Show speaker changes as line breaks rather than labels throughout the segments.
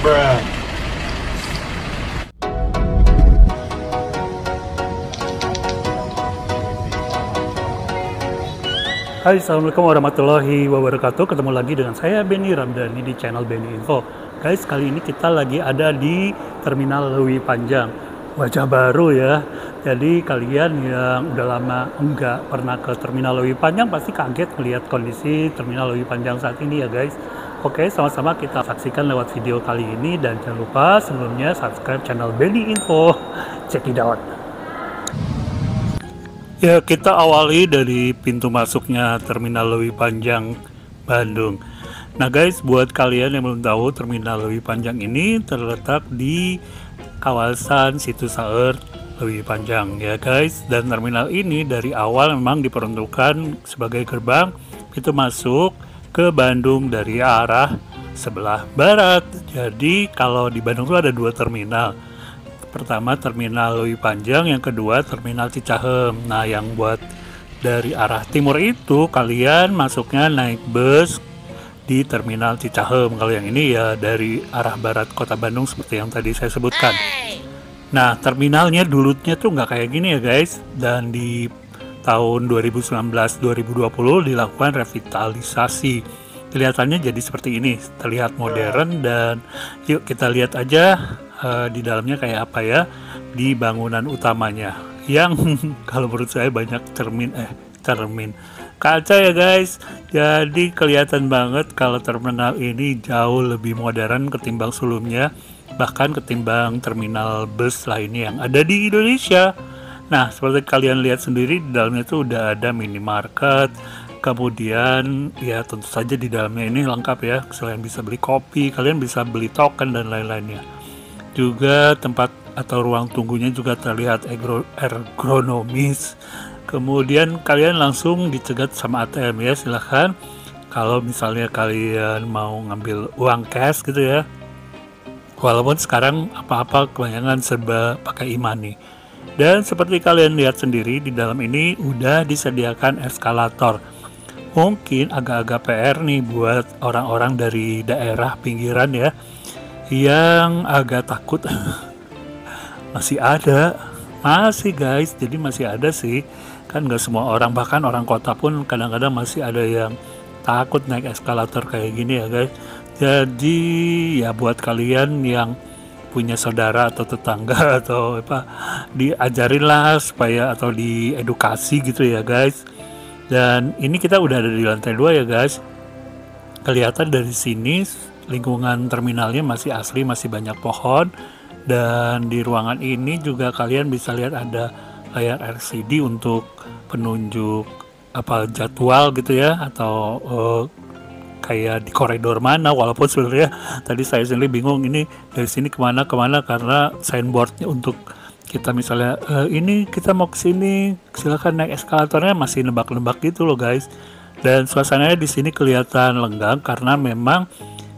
Bruh. Hai, assalamualaikum warahmatullahi wabarakatuh. Ketemu lagi dengan saya Benny Ramdhani di channel Benny Info. Guys, kali ini kita lagi ada di Terminal Lewi Panjang. Wajah baru ya. Jadi kalian yang udah lama enggak pernah ke Terminal Lewi Panjang pasti kaget melihat kondisi Terminal Lewi Panjang saat ini ya guys. Oke, sama-sama kita saksikan lewat video kali ini, dan jangan lupa sebelumnya subscribe channel Benny Info. Check it out. Ya, kita awali dari pintu masuknya Terminal Lewi Panjang, Bandung. Nah guys, buat kalian yang belum tahu, Terminal Lewi Panjang ini terletak di kawasan Situ Saer, Lewi Panjang ya guys. Dan terminal ini dari awal memang diperuntukkan sebagai gerbang pintu masuk ke Bandung dari arah sebelah barat. Jadi kalau di Bandung itu ada dua terminal. Pertama Terminal Lewi Panjang, yang kedua Terminal Cicahem. Nah, yang buat dari arah timur itu kalian masuknya naik bus di Terminal Cicahem. Kalau yang ini ya dari arah barat kota Bandung seperti yang tadi saya sebutkan. Nah, terminalnya dulunya tuh nggak kayak gini ya guys. Dan di tahun 2019-2020 dilakukan revitalisasi. Kelihatannya jadi seperti ini, terlihat modern. Dan yuk kita lihat aja di dalamnya kayak apa ya di bangunan utamanya, yang kalau menurut saya banyak cermin kaca ya guys. Jadi kelihatan banget kalau terminal ini jauh lebih modern ketimbang sebelumnya, bahkan ketimbang terminal bus lainnya yang ada di Indonesia. Nah, seperti kalian lihat sendiri, di dalamnya itu udah ada minimarket. Kemudian ya tentu saja di dalamnya ini lengkap ya, selain bisa beli kopi, kalian bisa beli token dan lain-lainnya. Juga tempat atau ruang tunggunya juga terlihat ergonomis. Kemudian kalian langsung dicegat sama ATM ya, silahkan kalau misalnya kalian mau ngambil uang cash gitu ya. Walaupun sekarang apa-apa kebanyakan serba pakai e-money. Dan seperti kalian lihat sendiri, di dalam ini udah disediakan eskalator. Mungkin agak-agak PR nih buat orang-orang dari daerah pinggiran ya, yang agak takut. Masih guys, jadi masih ada sih, kan nggak semua orang, bahkan orang kota pun kadang-kadang masih ada yang takut naik eskalator kayak gini ya guys. Jadi ya buat kalian yang punya saudara atau tetangga atau apa, diajarin lah supaya, atau diedukasi gitu ya guys. Dan ini kita udah ada di lantai 2 ya guys. Kelihatan dari sini lingkungan terminalnya masih asli, masih banyak pohon. Dan di ruangan ini juga kalian bisa lihat ada layar LCD untuk penunjuk apa jadwal gitu ya, atau kayak di koridor mana. Walaupun sebenarnya tadi saya sendiri bingung ini dari sini kemana karena signboardnya untuk kita misalnya ini kita mau ke sini silakan naik eskalatornya masih nebak-nebak gitu loh guys. Dan suasananya di sini kelihatan lenggang karena memang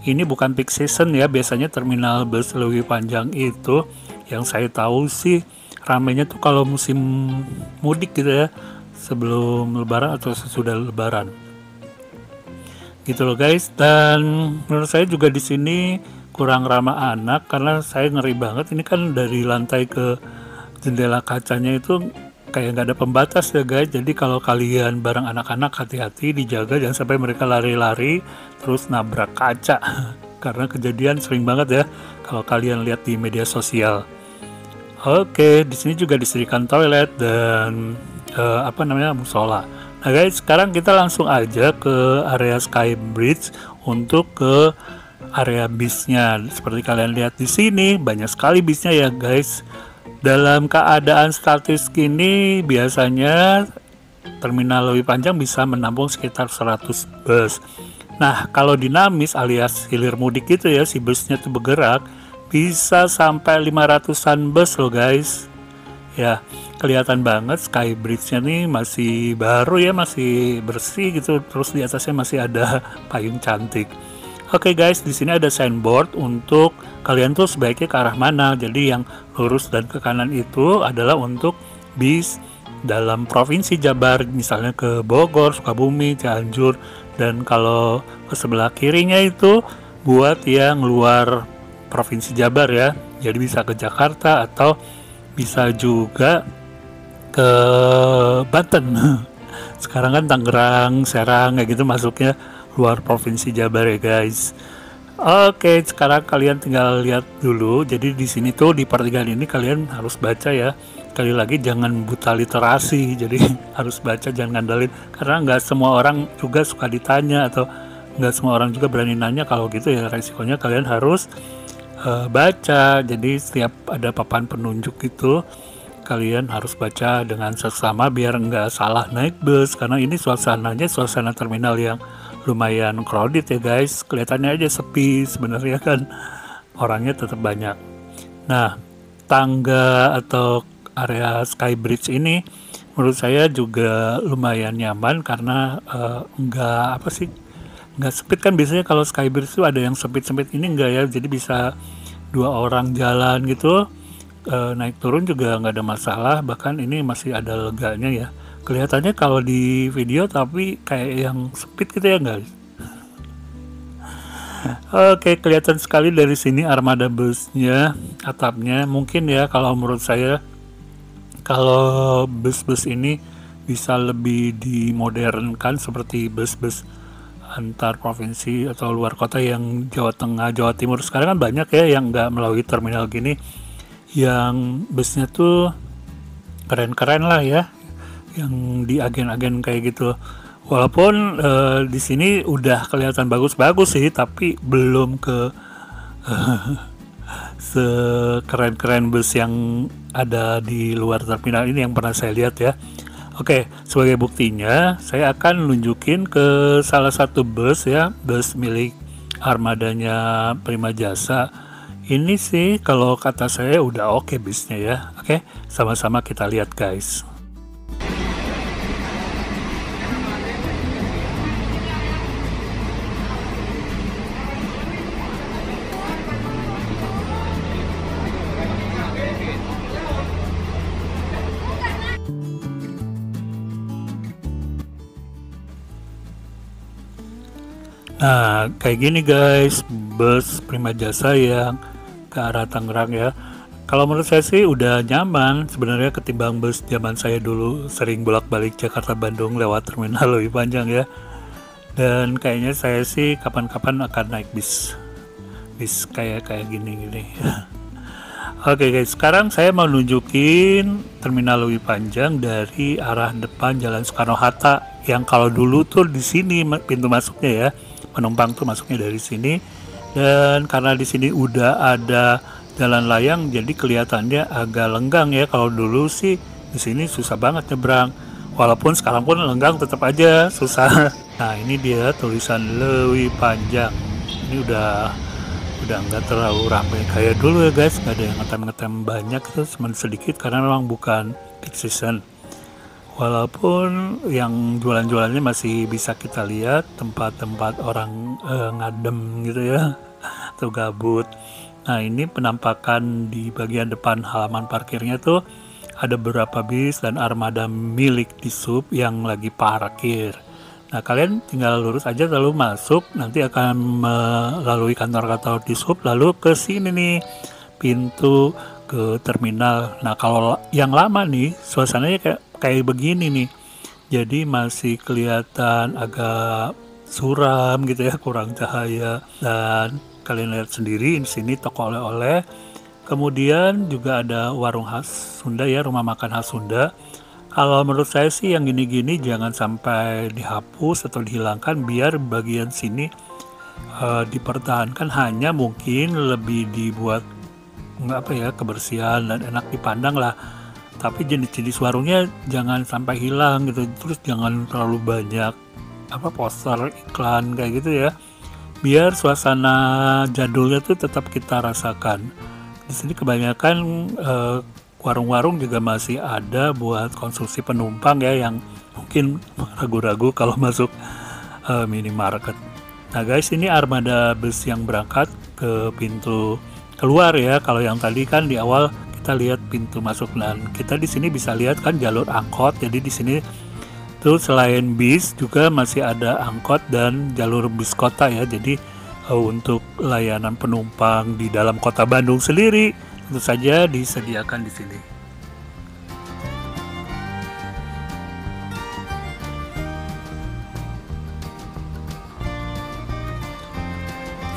ini bukan peak season ya. Biasanya terminal bus Lewi Panjang itu yang saya tahu sih ramainya tuh kalau musim mudik gitu ya, sebelum lebaran atau sesudah lebaran gitu loh guys. Dan menurut saya juga di sini kurang ramah anak karena saya ngeri banget, ini kan dari lantai ke jendela kacanya itu kayak nggak ada pembatas ya guys. Jadi kalau kalian bareng anak-anak, hati-hati, dijaga jangan sampai mereka lari-lari terus nabrak kaca. Karena kejadian sering banget ya kalau kalian lihat di media sosial. Oke, di sini juga disediakan toilet dan musola. Nah guys, sekarang kita langsung aja ke area Skybridge untuk ke area bisnya. Seperti kalian lihat di sini banyak sekali bisnya ya guys. Dalam keadaan statis kini biasanya Terminal Lewi Panjang bisa menampung sekitar 100 bus. Nah, kalau dinamis alias hilir mudik gitu ya, si busnya tuh bergerak, bisa sampai 500-an bus loh guys. Ya, kelihatan banget Skybridge-nya nih masih baru ya, masih bersih gitu. Terus di atasnya masih ada payung cantik. Oke guys, di sini ada signboard untuk kalian tuh sebaiknya ke arah mana. Jadi yang lurus dan ke kanan itu adalah untuk bis dalam provinsi Jabar, misalnya ke Bogor, Sukabumi, Cianjur. Dan kalau ke sebelah kirinya itu buat yang luar Provinsi Jabar ya. Jadi bisa ke Jakarta atau bisa juga ke Banten. Sekarang kan Tangerang, Serang kayak gitu masuknya luar Provinsi Jabar ya guys. Oke, sekarang kalian tinggal lihat dulu. Jadi di sini tuh di pertigaan ini kalian harus baca ya. Kali lagi jangan buta literasi. Jadi harus baca, jangan ngandalin. Karena nggak semua orang juga suka ditanya atau nggak semua orang juga berani nanya. Kalau gitu ya resikonya kalian harus baca. Jadi setiap ada papan penunjuk itu kalian harus baca dengan seksama biar nggak salah naik bus. Karena ini suasananya suasana terminal yang lumayan crowded ya guys, kelihatannya aja sepi, sebenarnya kan orangnya tetap banyak. Nah, tangga atau area Skybridge ini menurut saya juga lumayan nyaman karena nggak sempit kan. Biasanya kalau Skybridge itu ada yang sempit-sempit, ini enggak ya, jadi bisa 2 orang jalan gitu, naik turun juga nggak ada masalah. Bahkan ini masih ada leganya ya. Kelihatannya kalau di video tapi kayak yang sempit gitu ya guys. Oke, kelihatan sekali dari sini armada busnya, atapnya. Mungkin ya kalau menurut saya, kalau bus-bus ini bisa lebih dimodernkan seperti bus-bus antar provinsi atau luar kota yang Jawa Tengah, Jawa Timur. Sekarang kan banyak ya yang nggak melalui terminal gini, yang busnya tuh keren-keren lah ya, yang di agen-agen kayak gitu. Walaupun di sini udah kelihatan bagus-bagus sih, tapi belum ke sekeren-keren bus yang ada di luar terminal ini yang pernah saya lihat ya. Oke, sebagai buktinya saya akan nunjukin ke salah satu bus ya, bus milik armadanya Prima Jasa. Ini sih kalau kata saya udah oke busnya ya. Oke, sama-sama kita lihat guys. Nah, kayak gini guys, bus Prima Jasa yang ke arah Tangerang ya. Kalau menurut saya sih udah nyaman sebenarnya ketimbang bus zaman saya dulu sering bolak-balik Jakarta Bandung lewat terminal lebih panjang ya. Dan kayaknya saya sih kapan-kapan akan naik bis kayak gini-gini. Oke guys, sekarang saya mau nunjukin terminal lebih panjang dari arah depan Jalan Soekarno-Hatta yang kalau dulu tuh di sini pintu masuknya ya. Penumpang tuh masuknya dari sini, dan karena di sini udah ada jalan layang jadi kelihatannya agak lenggang ya. Kalau dulu sih di sini susah banget nyebrang, walaupun sekarang pun lenggang tetap aja susah. Nah, ini dia tulisan Leuwi Panjang. Ini udah nggak terlalu ramai kayak dulu ya guys, nggak ada yang ngetem banyak, itu cuma sedikit karena memang bukan peak season. Walaupun yang jualan-jualannya masih bisa kita lihat, tempat-tempat orang ngadem gitu ya, atau gabut. Nah, ini penampakan di bagian depan halaman parkirnya tuh ada beberapa bis dan armada milik Dishub yang lagi parkir. Nah, kalian tinggal lurus aja lalu masuk, nanti akan melalui kantor-kantor Dishub, lalu ke sini nih, pintu ke terminal. Nah, kalau yang lama nih, suasananya kayak begini nih, jadi masih kelihatan agak suram gitu ya, kurang cahaya. Dan kalian lihat sendiri di sini toko oleh-oleh, kemudian juga ada warung khas Sunda ya, rumah makan khas Sunda. Kalau menurut saya sih yang gini-gini jangan sampai dihapus atau dihilangkan, biar bagian sini dipertahankan, hanya mungkin lebih dibuat kebersihan dan enak dipandang lah. Tapi jenis-jenis warungnya jangan sampai hilang gitu. Terus jangan terlalu banyak poster iklan kayak gitu ya, biar suasana jadulnya tuh tetap kita rasakan. Di sini kebanyakan warung-warung juga masih ada buat konsumsi penumpang ya, yang mungkin ragu-ragu kalau masuk minimarket. Nah guys, ini armada bus yang berangkat ke pintu keluar ya. Kalau yang tadi kan di awal kita lihat pintu masuk, dan kita di sini bisa lihat kan jalur angkot. Jadi di sini tuh selain bis juga masih ada angkot dan jalur bis kota ya. Jadi untuk layanan penumpang di dalam kota Bandung sendiri tentu saja disediakan di sini.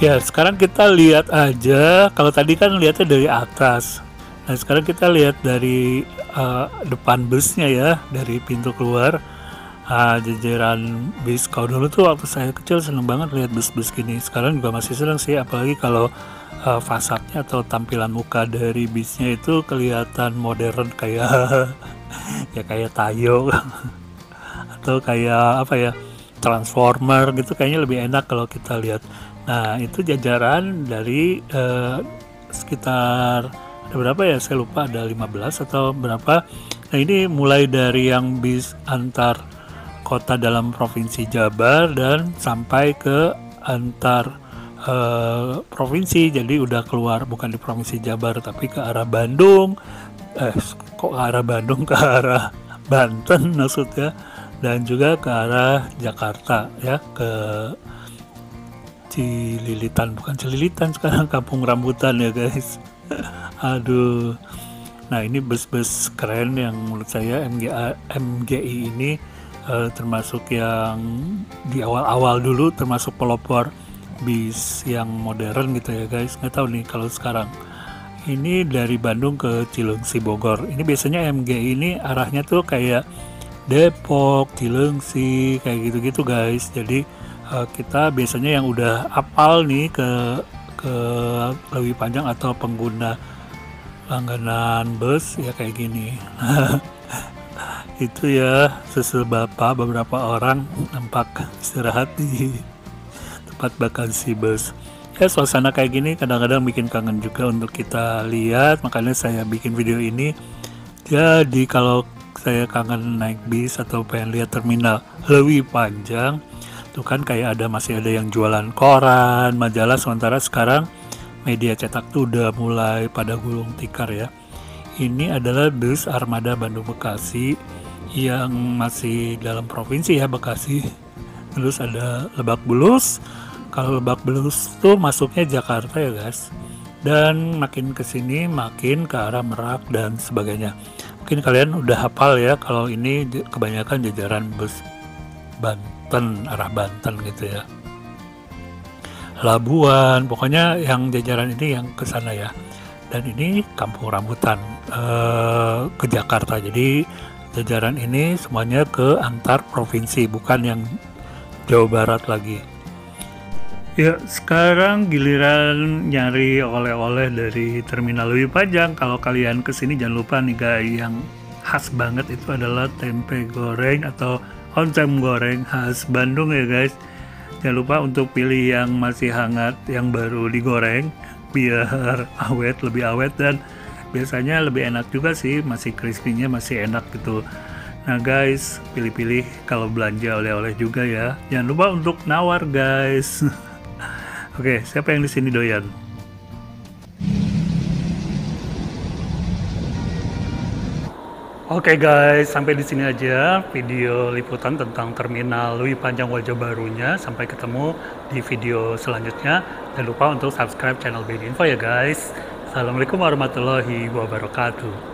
Ya, sekarang kita lihat aja. Kalau tadi kan lihatnya dari atas. Nah, sekarang kita lihat dari depan busnya ya, dari pintu keluar. Jajaran bis. Kalau dulu tuh waktu saya kecil seneng banget lihat bus-bus gini. Sekarang juga masih seneng sih, apalagi kalau fasadnya atau tampilan muka dari bisnya itu kelihatan modern kayak ya kayak Tayo atau kayak apa ya, Transformer gitu, kayaknya lebih enak kalau kita lihat. Nah, itu jajaran dari sekitar ada berapa ya, saya lupa, ada 15 atau berapa. Nah, ini mulai dari yang bis antar kota dalam provinsi Jabar dan sampai ke antar provinsi, jadi udah keluar bukan di provinsi Jabar tapi ke arah Bandung, kok ke arah Bandung, ke arah Banten maksudnya, dan juga ke arah Jakarta ya, ke Cililitan, bukan Cililitan sekarang, Kampung Rambutan ya guys. Aduh. Nah, ini bus-bus keren yang menurut saya MGI ini termasuk yang di awal-awal dulu, termasuk pelopor bis yang modern gitu ya guys. Nggak tahu nih kalau sekarang. Ini dari Bandung ke Cilengsi Bogor. Ini biasanya MGI ini arahnya tuh kayak Depok, Cilengsi, kayak gitu-gitu guys. Jadi kita biasanya yang udah apal nih ke Lewi Panjang atau pengguna langganan bus ya kayak gini. Itu ya, susul bapak beberapa orang nampak istirahat di tempat vakansi bus. Ya, suasana kayak gini kadang-kadang bikin kangen juga untuk kita lihat, makanya saya bikin video ini. Jadi kalau saya kangen naik bis atau pengen lihat terminal Lewi Panjang, tuh kan kayak masih ada yang jualan koran, majalah, sementara sekarang media cetak tuh udah mulai pada gulung tikar ya. Ini adalah bus Armada Bandung Bekasi yang masih dalam provinsi ya, Bekasi. Terus ada Lebak Bulus. Kalau Lebak Bulus tuh masuknya Jakarta ya guys. Dan makin kesini makin ke arah Merak dan sebagainya. Mungkin kalian udah hafal ya kalau ini kebanyakan jajaran bus Banten, arah Banten gitu ya. Labuan, pokoknya yang jajaran ini yang ke sana ya. Dan ini Kampung Rambutan ke Jakarta. Jadi jajaran ini semuanya ke antar provinsi, bukan yang Jawa Barat lagi. Ya, sekarang giliran nyari oleh-oleh dari Terminal Lewi Panjang. Kalau kalian kesini jangan lupa nih guys, yang khas banget itu adalah tempe goreng atau oncom goreng khas Bandung ya guys. Jangan lupa untuk pilih yang masih hangat, yang baru digoreng, biar awet, lebih awet, dan biasanya lebih enak juga sih, masih crispy-nya masih enak gitu. Nah guys, pilih-pilih kalau belanja oleh-oleh juga ya. Jangan lupa untuk nawar guys. Oke, siapa yang di sini doyan? Oke guys, sampai di sini aja video liputan tentang Terminal Lewi Panjang wajah barunya. Sampai ketemu di video selanjutnya. Jangan lupa untuk subscribe channel BIN Info ya guys. Assalamualaikum warahmatullahi wabarakatuh.